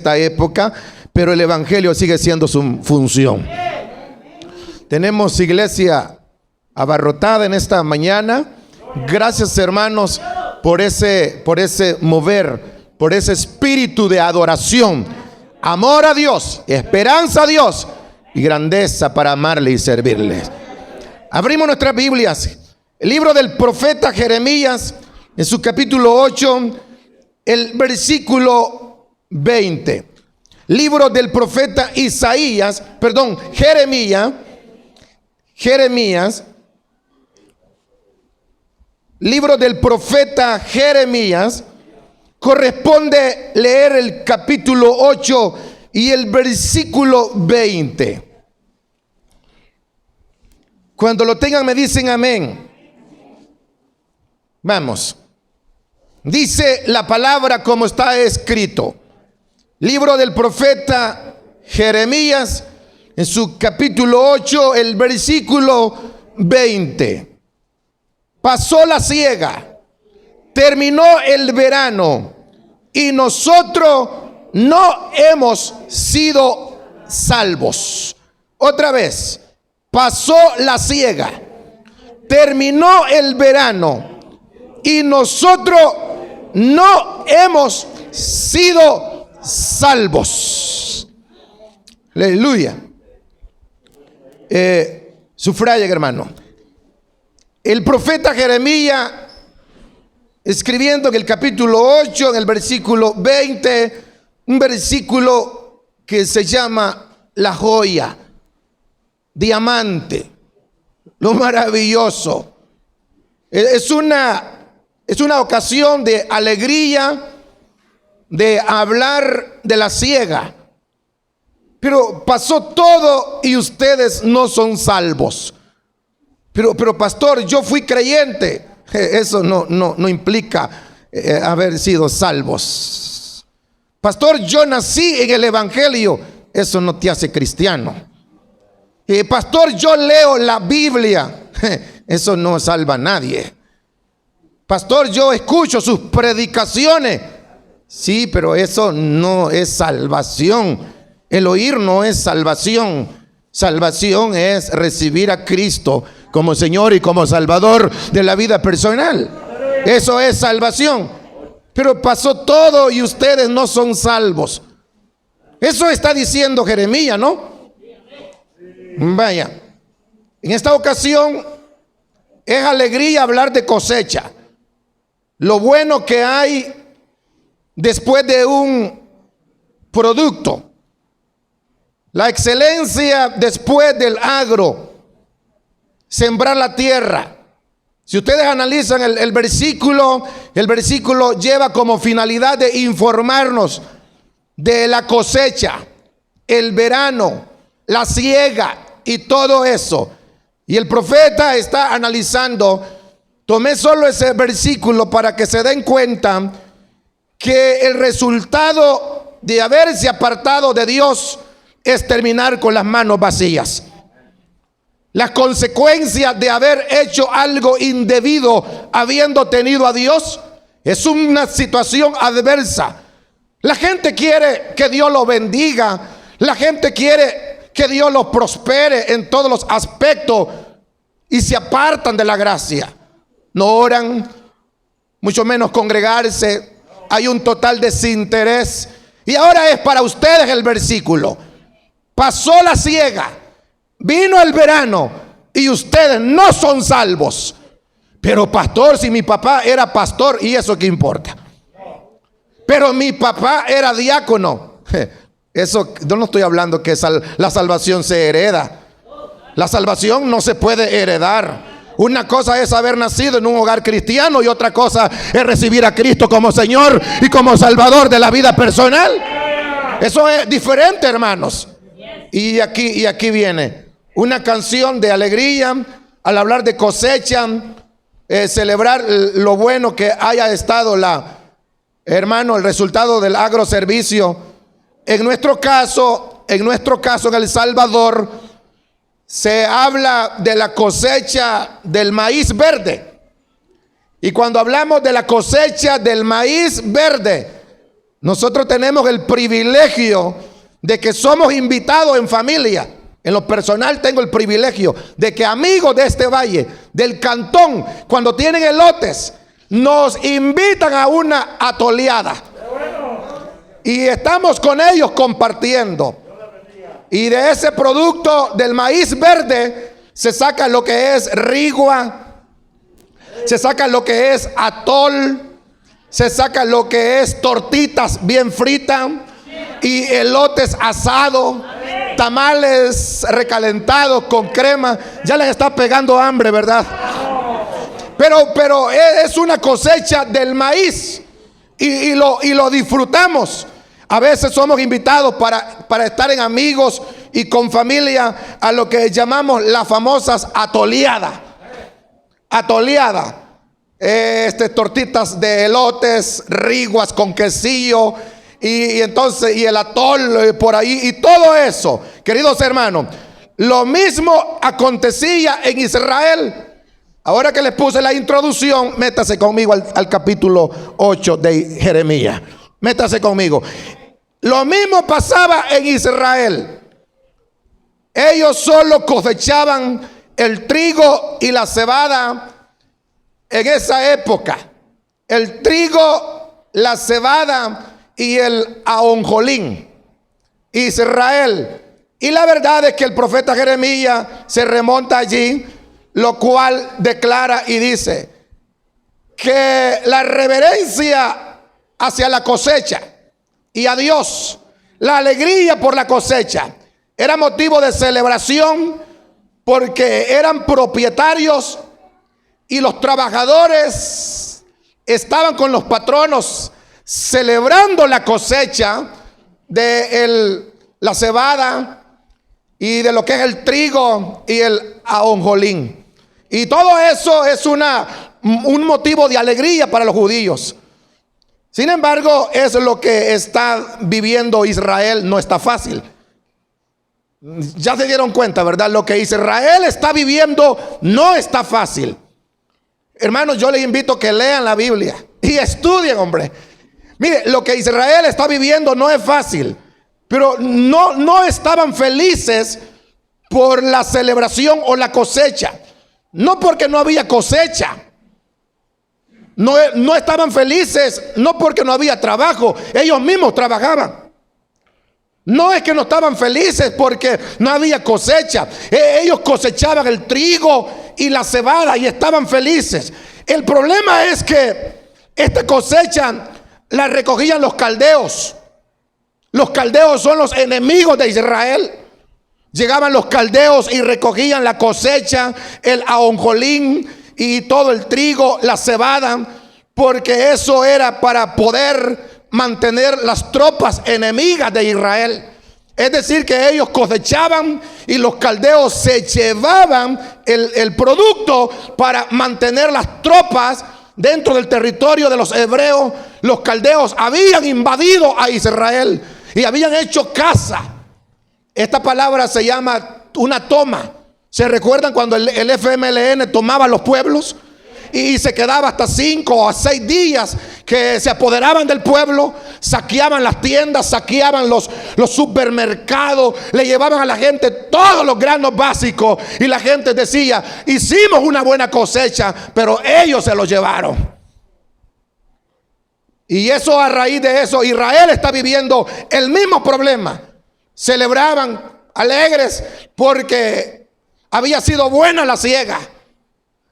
esta época, pero el evangelio sigue siendo su función. Tenemos iglesia abarrotada en esta mañana. Gracias, hermanos, por ese mover, por ese espíritu de adoración, amor a Dios, esperanza a Dios y grandeza para amarle y servirle. Abrimos nuestras Biblias. El libro del profeta Jeremías, en su capítulo 8, el versículo 20. Libro del profeta Jeremías. Libro del profeta Jeremías. Corresponde leer el capítulo 8 y el versículo 20. Cuando lo tengan me dicen amén. Vamos. Dice la palabra como está escrito. Libro del profeta Jeremías, en su capítulo 8, el versículo 20. Pasó la siega, terminó el verano, y nosotros no hemos sido salvos. Otra vez, pasó la siega, terminó el verano, y nosotros no hemos sido salvos. Aleluya. Sufraya, hermano. El profeta Jeremías, escribiendo en el capítulo 8, en el versículo 20, un versículo que se llama la joya, diamante, lo maravilloso. Es una ocasión de alegría, de hablar de la siega. Pero pasó todo y ustedes no son salvos. Pero pastor, yo fui creyente. Eso no implica haber sido salvos. Pastor, yo nací en el evangelio. Eso no te hace cristiano. Pastor, yo leo la Biblia. Eso no salva a nadie. Pastor, yo escucho sus predicaciones. Sí, pero eso no es salvación. El oír no es salvación. Salvación es recibir a Cristo como Señor y como Salvador de la vida personal. Eso es salvación. Pero pasó todo y ustedes no son salvos. Eso está diciendo Jeremías, ¿no? Vaya. En esta ocasión es alegría hablar de cosecha. Lo bueno que hay después de un producto. La excelencia después del agro. Sembrar la tierra. Si ustedes analizan el versículo lleva como finalidad de informarnos de la cosecha, el verano, la siega y todo eso. Y el profeta está analizando. Tomé solo ese versículo para que se den cuenta que el resultado de haberse apartado de Dios es terminar con las manos vacías. Las consecuencias de haber hecho algo indebido habiendo tenido a Dios es una situación adversa. La gente quiere que Dios lo bendiga. La gente quiere que Dios lo prospere en todos los aspectos y se apartan de la gracia. No oran, mucho menos congregarse. Hay un total desinterés. Y ahora es para ustedes el versículo. Pasó la siega, vino el verano y ustedes no son salvos. Pero pastor, si mi papá era pastor, ¿y eso qué importa? Pero mi papá era diácono. Eso, yo no estoy hablando que la salvación se hereda. La salvación no se puede heredar. Una cosa es haber nacido en un hogar cristiano y otra cosa es recibir a Cristo como Señor y como Salvador de la vida personal. Eso es diferente, hermanos. Y aquí viene una canción de alegría al hablar de cosecha, celebrar lo bueno que haya estado el resultado del agroservicio. En nuestro caso en El Salvador, se habla de la cosecha del maíz verde. Y cuando hablamos de la cosecha del maíz verde, Nosotros tenemos el privilegio de que somos invitados en familia. En lo personal tengo el privilegio de que amigos de este valle, del cantón, cuando tienen elotes, nos invitan a una atoleada. Y estamos con ellos compartiendo. Y de ese producto del maíz verde se saca lo que es rigua, se saca lo que es atol, se saca lo que es tortitas bien fritas y elotes asados, tamales recalentados con crema. Ya les está pegando hambre, ¿verdad? Pero es una cosecha del maíz y lo disfrutamos. A veces somos invitados para estar en amigos y con familia a lo que llamamos las famosas atoleadas. Atoleada. Tortitas de elotes, riguas con quesillo y entonces y el atol por ahí y todo eso. Queridos hermanos, lo mismo acontecía en Israel. Ahora que les puse la introducción, métase conmigo al capítulo 8 de Jeremías. Métase conmigo. Lo mismo pasaba en Israel. Ellos solo cosechaban el trigo y la cebada en esa época. El trigo, la cebada y el ajonjolín. Israel. Y la verdad es que el profeta Jeremías se remonta allí, lo cual declara y dice que la reverencia hacia la cosecha y a Dios, la alegría por la cosecha, era motivo de celebración porque eran propietarios y los trabajadores estaban con los patronos celebrando la cosecha de la cebada y de lo que es el trigo y el ajonjolín. Y todo eso es un motivo de alegría para los judíos. Sin embargo, es lo que está viviendo Israel, no está fácil. Ya se dieron cuenta, ¿verdad? Lo que Israel está viviendo no está fácil. Hermanos, yo les invito a que lean la Biblia y estudien, hombre. Mire, lo que Israel está viviendo no es fácil, pero no estaban felices por la celebración o la cosecha. No porque no había cosecha. No estaban felices, no porque no había trabajo, ellos mismos trabajaban. No es que no estaban felices porque no había cosecha. Ellos cosechaban el trigo y la cebada y estaban felices. El problema es que esta cosecha la recogían los caldeos. Los caldeos son los enemigos de Israel. Llegaban los caldeos y recogían la cosecha, el ajonjolín y todo el trigo, la cebada, porque eso era para poder mantener las tropas enemigas de Israel. Es decir, que ellos cosechaban y los caldeos se llevaban el producto para mantener las tropas dentro del territorio de los hebreos. Los caldeos habían invadido a Israel y habían hecho casa. Esta palabra se llama una toma. ¿Se recuerdan cuando el FMLN tomaba los pueblos? Y se quedaba hasta 5 o 6 días que se apoderaban del pueblo, saqueaban las tiendas, saqueaban los supermercados, le llevaban a la gente todos los granos básicos y la gente decía, hicimos una buena cosecha, pero ellos se los llevaron. Y eso, a raíz de eso, Israel está viviendo el mismo problema. Celebraban alegres porque había sido buena la siega.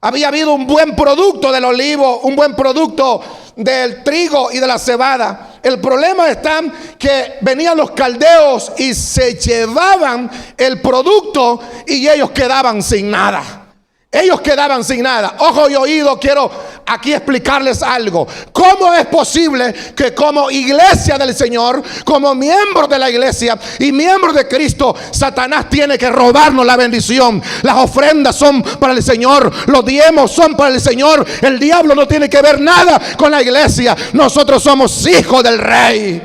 Había habido un buen producto del olivo, un buen producto del trigo y de la cebada. El problema está que venían los caldeos y se llevaban el producto y ellos quedaban sin nada. Ellos quedaban sin nada. Ojo y oído, quiero aquí explicarles algo. ¿Cómo es posible que como iglesia del Señor, como miembros de la iglesia y miembros de Cristo, Satanás tiene que robarnos la bendición? Las ofrendas son para el Señor, los diezmos son para el Señor. El diablo no tiene que ver nada con la iglesia. Nosotros somos hijos del Rey.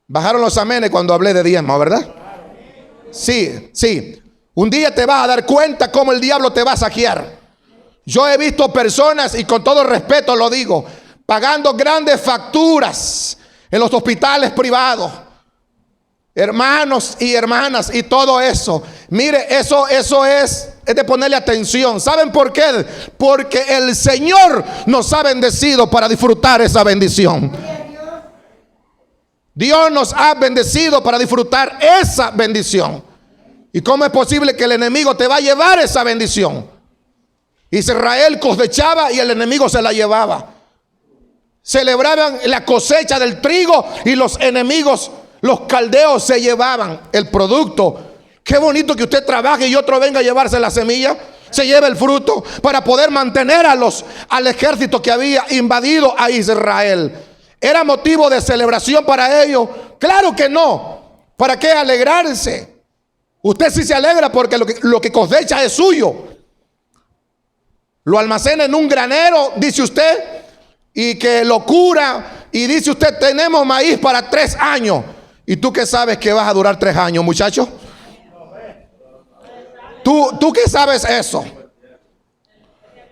Bajaron los amenes cuando hablé de diezmo, ¿verdad? Sí, sí. Un día te vas a dar cuenta cómo el diablo te va a saquear. Yo he visto personas, y con todo respeto lo digo, pagando grandes facturas en los hospitales privados. Hermanos y hermanas, y todo eso. Mire, eso es de ponerle atención. ¿Saben por qué? Porque el Señor nos ha bendecido para disfrutar esa bendición. Dios nos ha bendecido para disfrutar esa bendición. ¿Y cómo es posible que el enemigo te va a llevar esa bendición? Israel cosechaba y el enemigo se la llevaba. Celebraban la cosecha del trigo y los enemigos, los caldeos, se llevaban el producto. Qué bonito que usted trabaje y otro venga a llevarse la semilla, se lleve el fruto para poder mantener al ejército que había invadido a Israel. ¿Era motivo de celebración para ellos? Claro que no. ¿Para qué alegrarse? Usted sí se alegra porque lo que cosecha es suyo. Lo almacena en un granero, dice usted, y que lo cura, y dice usted, tenemos maíz para 3 años. ¿Y tú qué sabes que vas a durar 3 años, muchacho? ¿Tú qué sabes eso?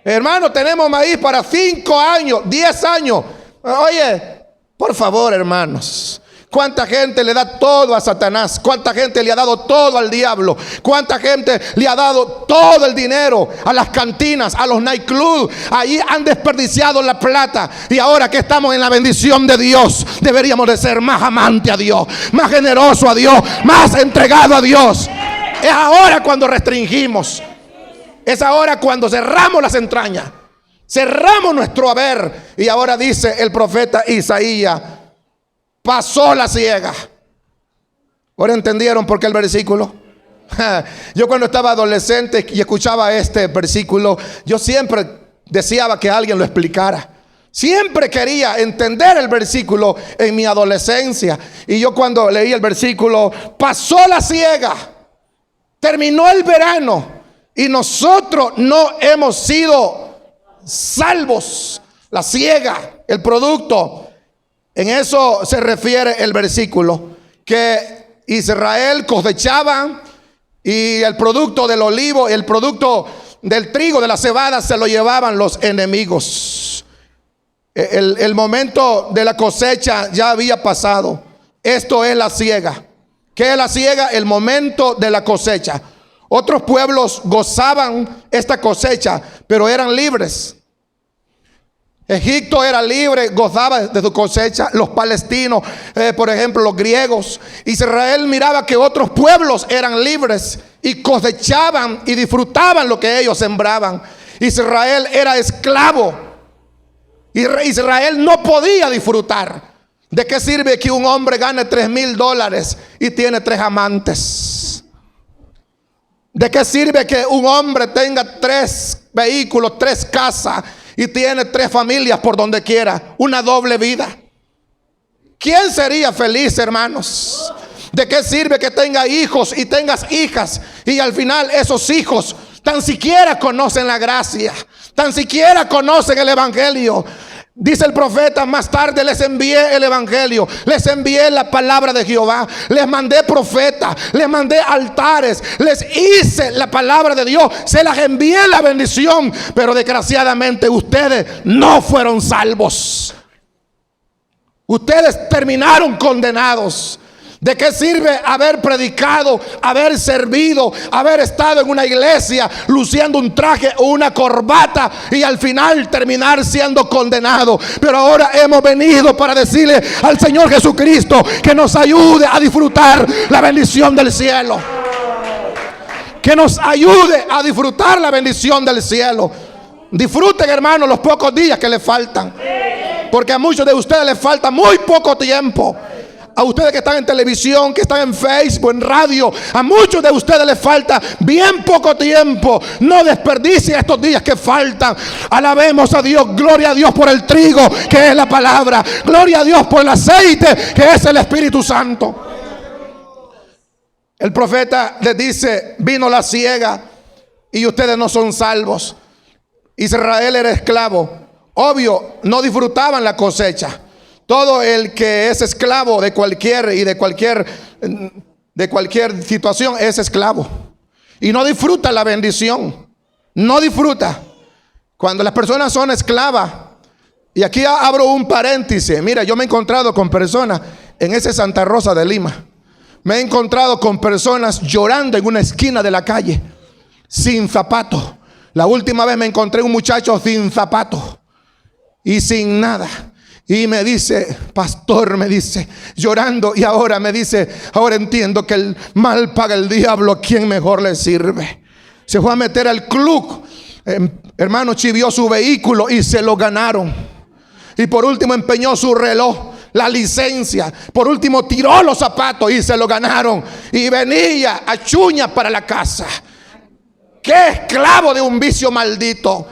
Hermano, tenemos maíz para 5 años, 10 años. Oye, por favor, hermanos, ¿cuánta gente le da todo a Satanás? ¿Cuánta gente le ha dado todo al diablo? ¿Cuánta gente le ha dado todo el dinero a las cantinas, a los nightclubs? Ahí han desperdiciado la plata. Y ahora que estamos en la bendición de Dios, deberíamos de ser más amante a Dios, más generoso a Dios, más entregado a Dios. Es ahora cuando restringimos. Es ahora cuando cerramos las entrañas, cerramos nuestro haber. Y ahora dice el profeta Isaías: pasó la siega. ¿Ahora entendieron por qué el versículo? Yo cuando estaba adolescente y escuchaba este versículo, yo siempre deseaba que alguien lo explicara. Siempre quería entender el versículo en mi adolescencia. Y yo cuando leí el versículo, pasó la siega, terminó el verano y nosotros no hemos sido salvos. La siega, el producto. En eso se refiere el versículo, que Israel cosechaba y el producto del olivo, el producto del trigo, de la cebada, se lo llevaban los enemigos. El momento de la cosecha ya había pasado. Esto es la siega. ¿Qué es la siega? El momento de la cosecha. Otros pueblos gozaban esta cosecha, pero eran libres. Egipto era libre, gozaba de su cosecha. Los palestinos, por ejemplo, los griegos. Israel miraba que otros pueblos eran libres y cosechaban y disfrutaban lo que ellos sembraban. Israel era esclavo. Israel no podía disfrutar. ¿De qué sirve que un hombre gane $3,000 y tiene 3 amantes? ¿De qué sirve que un hombre tenga 3 vehículos, 3 casas y tiene 3 familias por donde quiera? Una doble vida. ¿Quién sería feliz, hermanos? ¿De qué sirve que tenga hijos y tengas hijas y al final esos hijos tan siquiera conocen la gracia, tan siquiera conocen el evangelio? Dice el profeta: más tarde les envié el evangelio, les envié la palabra de Jehová, les mandé profetas, les mandé altares, les hice la palabra de Dios, se las envié la bendición, pero desgraciadamente ustedes no fueron salvos. Ustedes terminaron condenados. ¿De qué sirve haber predicado, haber servido, haber estado en una iglesia luciendo un traje o una corbata y al final terminar siendo condenado? Pero ahora hemos venido para decirle al Señor Jesucristo que nos ayude a disfrutar la bendición del cielo. Que nos ayude a disfrutar la bendición del cielo. Disfruten, hermanos, los pocos días que les faltan, porque a muchos de ustedes les falta muy poco tiempo. A ustedes que están en televisión, que están en Facebook, en radio, a muchos de ustedes les falta bien poco tiempo. No desperdicien estos días que faltan. Alabemos a Dios. Gloria a Dios por el trigo, que es la palabra. Gloria a Dios por el aceite, que es el Espíritu Santo. El profeta les dice: vino la siega y ustedes no son salvos. Israel era esclavo. Obvio, no disfrutaban la cosecha. Todo el que es esclavo de cualquier situación es esclavo y no disfruta la bendición. No disfruta. Cuando las personas son esclavas, Y aquí abro un paréntesis. Mira, yo me he encontrado con personas en ese Santa Rosa de Lima. Me he encontrado con personas llorando en una esquina de la calle, sin zapatos. La última vez me encontré un muchacho sin zapatos y sin nada. Y me dice, pastor, me dice, llorando, y ahora me dice, ahora entiendo que el mal paga el diablo, ¿a quién mejor le sirve? Se fue a meter al club, hermano, chivió su vehículo y se lo ganaron. Y por último empeñó su reloj, la licencia. Por último tiró los zapatos y se lo ganaron. Y venía a chuña para la casa. ¡Qué esclavo de un vicio maldito!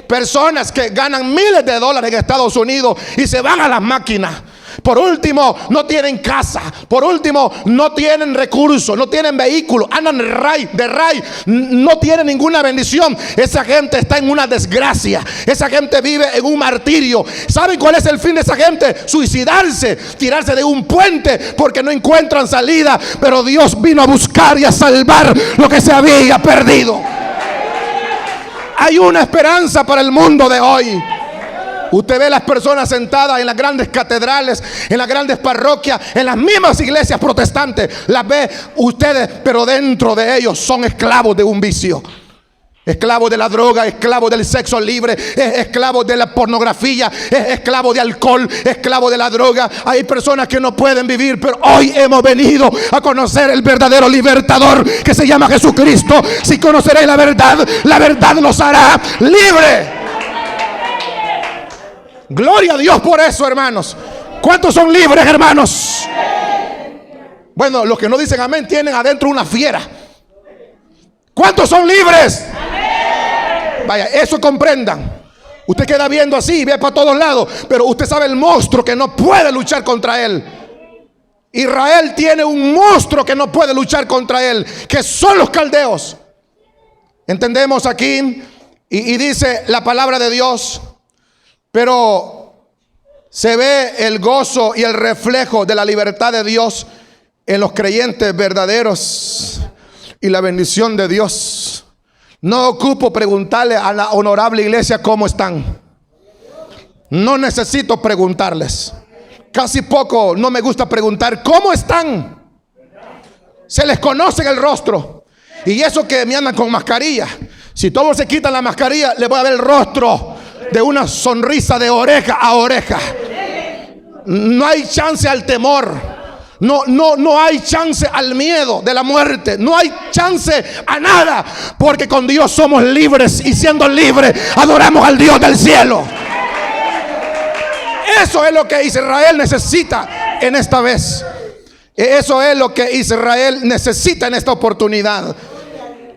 Personas que ganan miles de dólares en Estados Unidos y se van a las máquinas. Por último, no tienen casa. Por último, no tienen recursos, no tienen vehículos, andan de ray, no tienen ninguna bendición. Esa gente está en una desgracia. Esa gente vive en un martirio. ¿Saben cuál es el fin de esa gente? Suicidarse, tirarse de un puente porque no encuentran salida. Pero Dios vino a buscar y a salvar lo que se había perdido. Hay una esperanza para el mundo de hoy. Usted ve las personas sentadas en las grandes catedrales, en las grandes parroquias, en las mismas iglesias protestantes. Las ve ustedes, pero dentro de ellos son esclavos de un vicio. Esclavos de la droga, esclavos del sexo libre, esclavos de la pornografía, esclavos de alcohol, esclavos de la droga. Hay personas que no pueden vivir, pero hoy hemos venido a conocer el verdadero libertador que se llama Jesucristo. Si conoceréis la verdad los hará libre. Gloria a Dios por eso, hermanos. ¿Cuántos son libres, hermanos? Bueno, los que no dicen amén tienen adentro una fiera. ¿Cuántos son libres? Vaya, eso comprendan. Usted queda viendo así, ve para todos lados, pero usted sabe el monstruo que no puede luchar contra él. Israel tiene un monstruo que no puede luchar contra él, que son los caldeos. Entendemos aquí, y dice la palabra de Dios, pero se ve el gozo y el reflejo de la libertad de Dios en los creyentes verdaderos y la bendición de Dios. No ocupo preguntarle a la honorable iglesia cómo están. No necesito preguntarles. Casi poco no me gusta preguntar cómo están. Se les conoce en el rostro. Y eso que me andan con mascarilla. Si todos se quitan la mascarilla, le voy a ver el rostro de una sonrisa de oreja a oreja. No hay chance al temor. No hay chance al miedo de la muerte. No hay chance a nada, porque con Dios somos libres, y siendo libres adoramos al Dios del cielo. Eso es lo que Israel necesita en esta vez. Eso es lo que Israel necesita en esta oportunidad.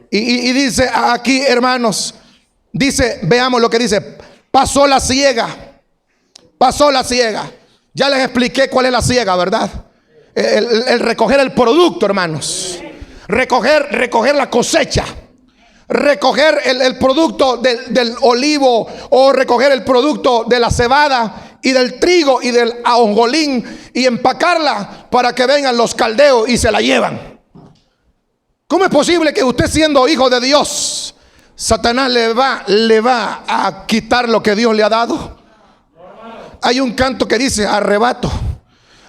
Y dice aquí, hermanos, dice, veamos lo que dice: pasó la siega. Pasó la siega. Ya les expliqué cuál es la siega, ¿verdad? El recoger el producto, hermanos. Recoger la cosecha. Recoger el producto del olivo, o recoger el producto de la cebada y del trigo y del ajonjolín, y empacarla para que vengan los caldeos y se la llevan. ¿Cómo es posible que usted, siendo hijo de Dios, Satanás le va a quitar lo que Dios le ha dado? Hay un canto que dice: arrebato,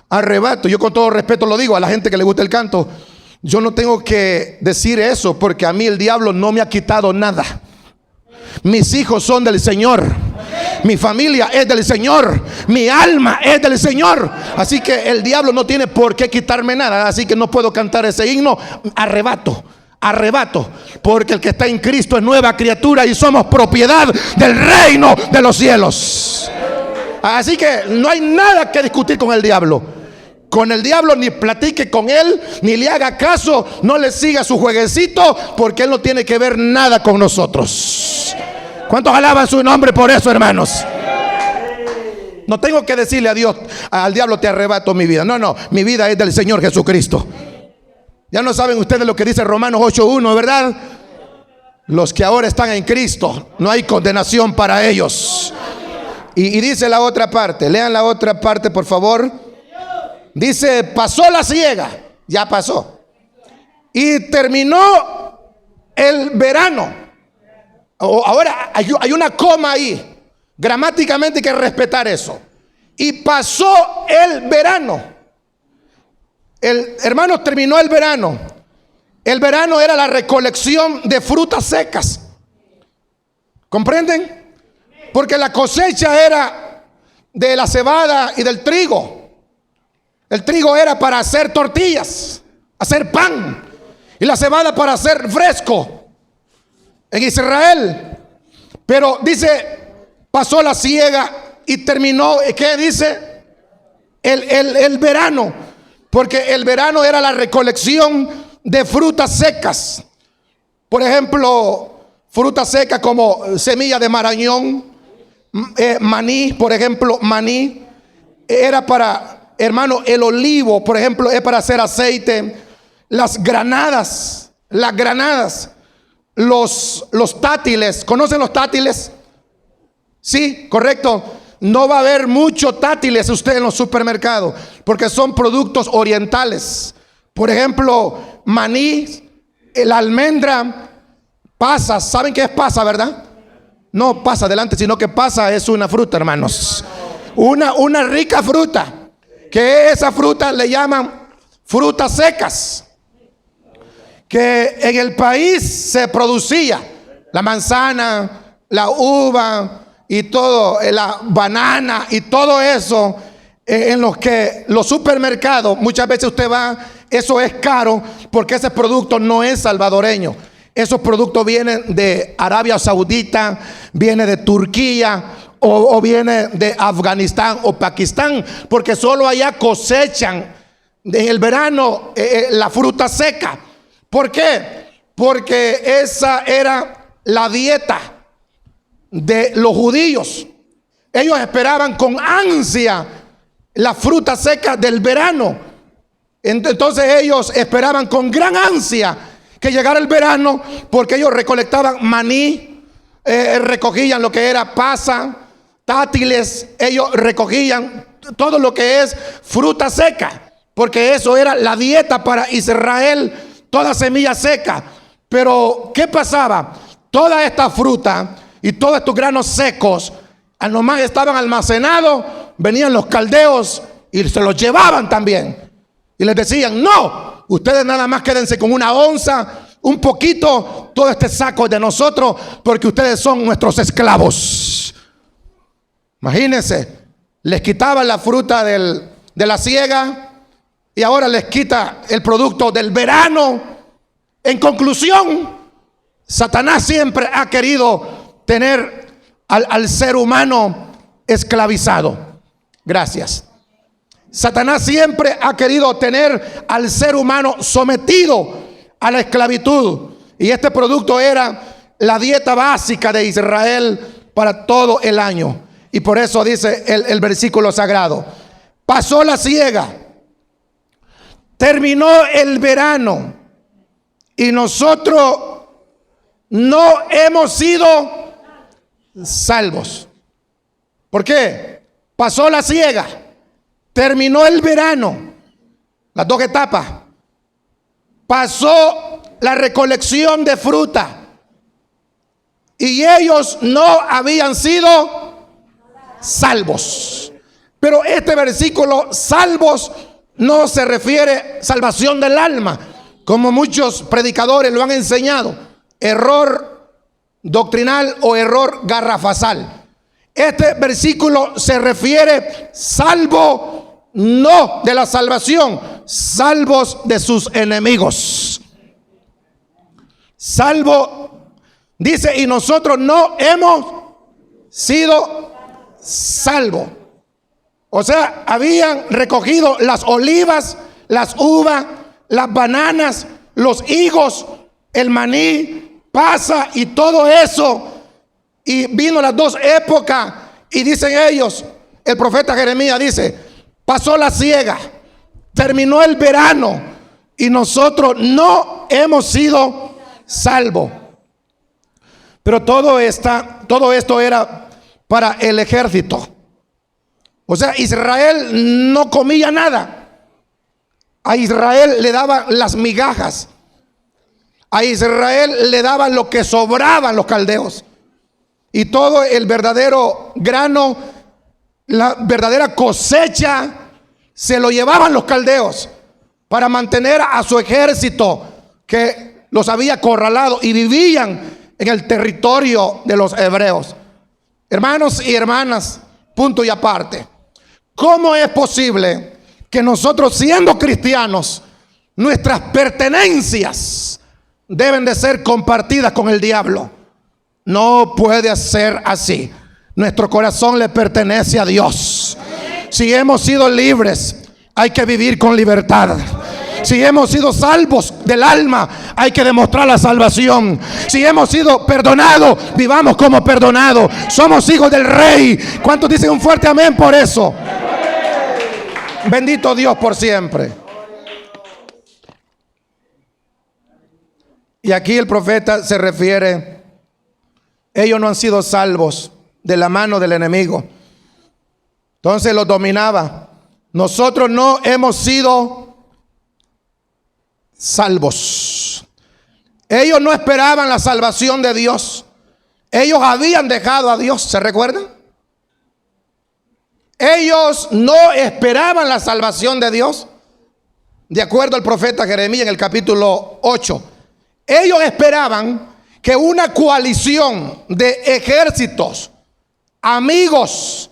arrebato. Yo con todo respeto lo digo a la gente que le gusta el canto. Yo no tengo que decir eso, porque a mí el diablo no me ha quitado nada. Mis hijos son del Señor. Mi familia es del Señor. Mi alma es del Señor. Así que el diablo no tiene por qué quitarme nada. Así que no puedo cantar ese himno: arrebato, arrebato, porque el que está en Cristo es nueva criatura y somos propiedad del reino de los cielos. Así que no hay nada que discutir con el diablo. Con el diablo ni platique con él, ni le haga caso, no le siga su jueguecito, porque él no tiene que ver nada con nosotros. ¿Cuántos alaban su nombre por eso, hermanos? No tengo que decirle a Dios, al diablo: te arrebato mi vida. No, mi vida es del Señor Jesucristo. Ya no saben ustedes lo que dice Romanos 8:1, ¿verdad? Los que ahora están en Cristo, no hay condenación para ellos. Y dice la otra parte, lean la otra parte, por favor. Dice: pasó la siega, ya pasó, y terminó el verano. Ahora hay una coma ahí. Gramáticamente hay que respetar eso. Y pasó el verano. Hermanos, terminó el verano. El verano era la recolección de frutas secas. ¿Comprenden? Porque la cosecha era de la cebada y del trigo. El trigo era para hacer tortillas, hacer pan. Y la cebada para hacer fresco en Israel. Pero dice, pasó la siega y terminó, ¿qué dice? El verano. Porque el verano era la recolección de frutas secas. Por ejemplo, frutas secas como semilla de marañón, maní, por ejemplo, maní. Era para, hermano, el olivo, por ejemplo, es para hacer aceite. Las granadas, los tátiles. ¿Conocen los tátiles? Sí, correcto. No va a haber muchos tátiles usted en los supermercados, porque son productos orientales. Por ejemplo, maní, la almendra, pasas. ¿Saben qué es pasa, verdad? No pasa adelante, sino que pasa es una fruta, hermanos. Una rica fruta, que esa fruta le llaman frutas secas, que en el país se producía la manzana, la uva y todo, la banana y todo eso, en los que los supermercados, muchas veces usted va, eso es caro porque ese producto no es salvadoreño. Esos productos vienen de Arabia Saudita, viene de Turquía o viene de Afganistán o Pakistán, porque solo allá cosechan en el verano la fruta seca. ¿Por qué? Porque esa era la dieta de los judíos. Ellos esperaban con ansia la fruta seca del verano. Entonces ellos esperaban con gran ansia que llegara el verano, porque ellos recolectaban maní, recogían lo que era pasa, tátiles, ellos recogían todo lo que es fruta seca, porque eso era la dieta para Israel, toda semilla seca. Pero ¿qué pasaba? Toda esta fruta y todos estos granos secos, al nomás estaban almacenados, venían los caldeos y se los llevaban también. Y les decían, no, ustedes nada más quédense con una onza, un poquito, todo este saco es de nosotros, porque ustedes son nuestros esclavos. Imagínense, les quitaban la fruta de la siega y ahora les quita el producto del verano. En conclusión, Satanás siempre ha querido tener al ser humano esclavizado. Gracias. Satanás siempre ha querido tener al ser humano sometido a la esclavitud. Y este producto era la dieta básica de Israel para todo el año. Y por eso dice el versículo sagrado: pasó la siega, terminó el verano, y nosotros no hemos sido salvos. ¿Por qué? Pasó la siega, terminó el verano, las dos etapas. Pasó la recolección de fruta y ellos no habían sido salvos. Pero este versículo, salvos, no se refiere a salvación del alma, como muchos predicadores lo han enseñado. Error doctrinal o error garrafal. Este versículo se refiere salvo, no de la salvación, salvos de sus enemigos. Salvo, dice, y nosotros no hemos sido salvos. O sea, habían recogido las olivas, las uvas, las bananas, los higos, el maní, pasa y todo eso. Y vino las dos épocas y dicen ellos, el profeta Jeremías dice, pasó la siega, terminó el verano y nosotros no hemos sido salvos. Pero todo esto era para el ejército. O sea, Israel no comía nada. A Israel le daban las migajas. A Israel le daban lo que sobraban los caldeos. Y todo el verdadero grano, la verdadera cosecha, se lo llevaban los caldeos para mantener a su ejército que los había acorralado y vivían en el territorio de los hebreos. Hermanos y hermanas, punto y aparte, ¿cómo es posible que nosotros, siendo cristianos, nuestras pertenencias deben de ser compartidas con el diablo? No puede ser así. Nuestro corazón le pertenece a Dios. Si hemos sido libres, hay que vivir con libertad. Si hemos sido salvos del alma, hay que demostrar la salvación. Si hemos sido perdonados, vivamos como perdonados. Somos hijos del Rey. ¿Cuántos dicen un fuerte amén por eso? Bendito Dios por siempre. Y aquí el profeta se refiere: ellos no han sido salvos de la mano del enemigo. Entonces los dominaba. Nosotros no hemos sido salvos. Ellos no esperaban la salvación de Dios. Ellos habían dejado a Dios, ¿se recuerdan? Ellos no esperaban la salvación de Dios. De acuerdo al profeta Jeremías en el capítulo 8, ellos esperaban que una coalición de ejércitos, amigos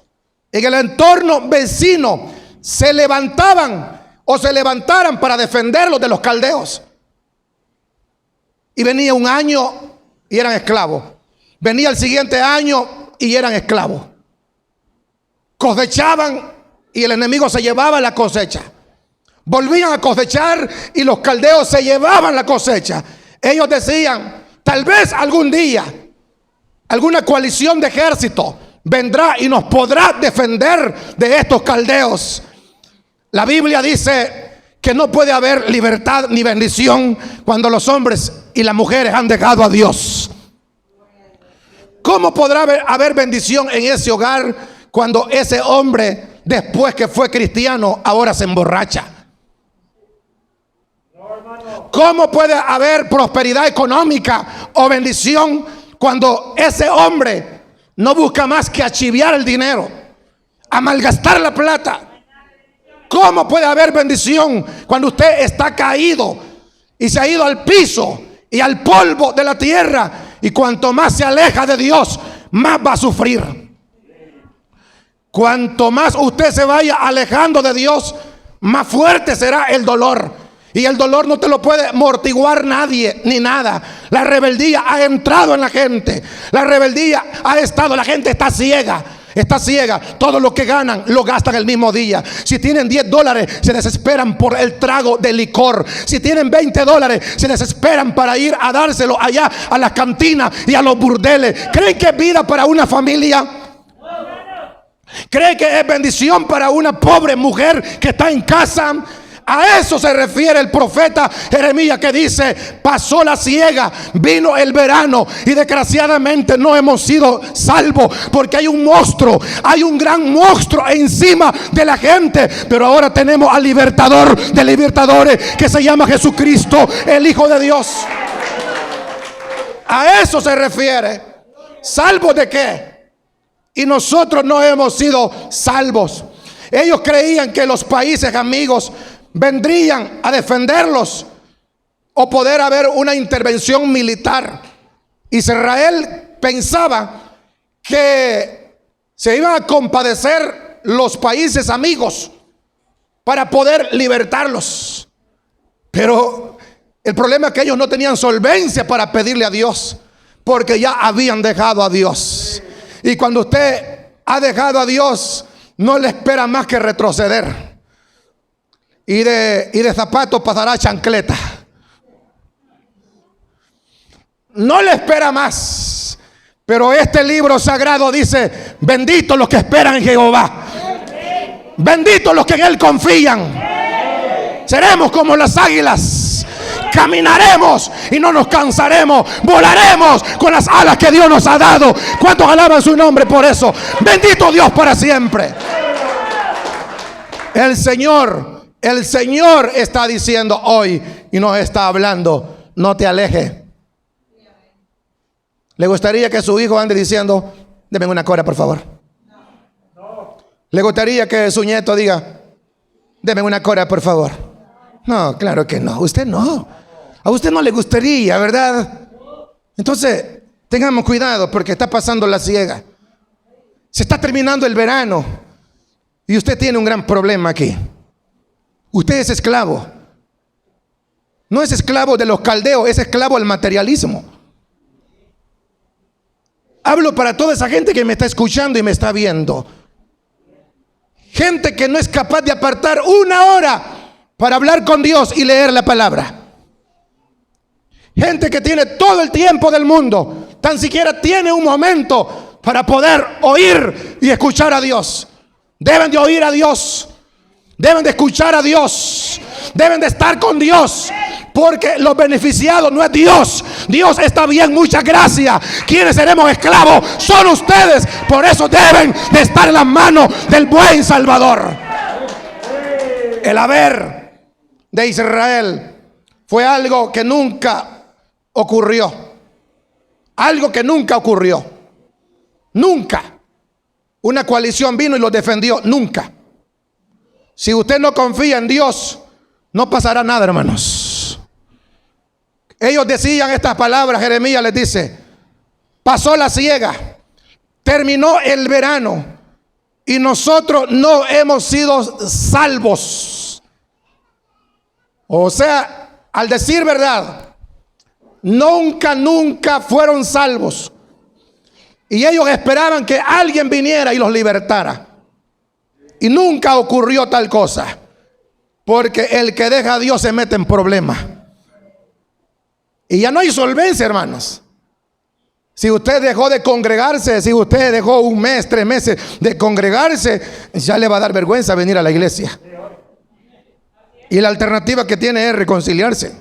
en el entorno vecino, se levantaban o se levantaran para defenderlos de los caldeos. Y venía un año y eran esclavos. Venía el siguiente año y eran esclavos. Cosechaban y el enemigo se llevaba la cosecha. Volvían a cosechar y los caldeos se llevaban la cosecha. Ellos decían: tal vez algún día alguna coalición de ejército vendrá y nos podrá defender de estos caldeos. La Biblia dice que no puede haber libertad ni bendición cuando los hombres y las mujeres han dejado a Dios. ¿Cómo podrá haber bendición en ese hogar cuando ese hombre, después que fue cristiano, ahora se emborracha? ¿Cómo puede haber prosperidad económica o bendición cuando ese hombre no busca más que achiviar el dinero, a malgastar la plata? ¿Cómo puede haber bendición cuando usted está caído y se ha ido al piso y al polvo de la tierra? Y cuanto más se aleja de Dios, más va a sufrir. Cuanto más usted se vaya alejando de Dios, más fuerte será el dolor. Y el dolor no te lo puede amortiguar nadie ni nada. La rebeldía ha entrado en la gente. La rebeldía ha estado, la gente está ciega. Está ciega. Todo lo que ganan lo gastan el mismo día. Si tienen $10, se desesperan por el trago de licor. Si tienen $20, se desesperan para ir a dárselo allá a las cantinas y a los burdeles. ¿Creen que es vida para una familia? ¿Creen que es bendición para una pobre mujer que está en casa? A eso se refiere el profeta Jeremías, que dice: pasó la siega, vino el verano y desgraciadamente no hemos sido salvos, porque hay un monstruo, hay un gran monstruo encima de la gente. Pero ahora tenemos al libertador de libertadores, que se llama Jesucristo, el Hijo de Dios. A eso se refiere. ¿Salvos de qué? Y nosotros no hemos sido salvos. Ellos creían que los países amigos vendrían a defenderlos o poder haber una intervención militar. Israel pensaba que se iban a compadecer los países amigos para poder libertarlos. Pero el problema es que ellos no tenían solvencia para pedirle a Dios, porque ya habían dejado a Dios. Y cuando usted ha dejado a Dios, no le espera más que retroceder. Y de zapatos pasará chancleta. No le espera más. Pero este libro sagrado dice: benditos los que esperan en Jehová. Benditos los que en Él confían. Seremos como las águilas. Caminaremos y no nos cansaremos. Volaremos con las alas que Dios nos ha dado. ¿Cuántos alaban su nombre por eso? Bendito Dios para siempre. El Señor está diciendo hoy y nos está hablando: no te alejes. ¿Le gustaría que su hijo ande diciendo: deme una cora, por favor? ¿Le gustaría que su nieto diga: deme una cora, por favor? No, claro que no. Usted no. A usted no le gustaría, ¿verdad? Entonces, tengamos cuidado porque está pasando la siega. Se está terminando el verano y usted tiene un gran problema aquí. Usted es esclavo. No es esclavo de los caldeos, es esclavo del materialismo. Hablo para toda esa gente que me está escuchando y me está viendo. Gente que no es capaz de apartar una hora para hablar con Dios y leer la palabra. Gente que tiene todo el tiempo del mundo, tan siquiera tiene un momento para poder oír y escuchar a Dios. Deben de oír a Dios, deben de escuchar a Dios, deben de estar con Dios, porque los beneficiados no es Dios. Dios está bien, muchas gracias. Quienes seremos esclavos son ustedes. Por eso deben de estar en las manos del buen Salvador. El haber de Israel fue algo que nunca ocurrió. Algo que nunca ocurrió. Nunca. Una coalición vino y los defendió. Nunca. Si usted no confía en Dios, no pasará nada, hermanos. Ellos decían estas palabras. Jeremías les dice: pasó la siega, terminó el verano y nosotros no hemos sido salvos. O sea, al decir verdad, nunca fueron salvos. Y ellos esperaban que alguien viniera y los libertara. Y nunca ocurrió tal cosa. Porque el que deja a Dios se mete en problemas. Y ya no hay solvencia, hermanos. Si usted dejó de congregarse, si usted dejó un mes, 3 meses de congregarse, ya le va a dar vergüenza venir a la iglesia. Y la alternativa que tiene es reconciliarse.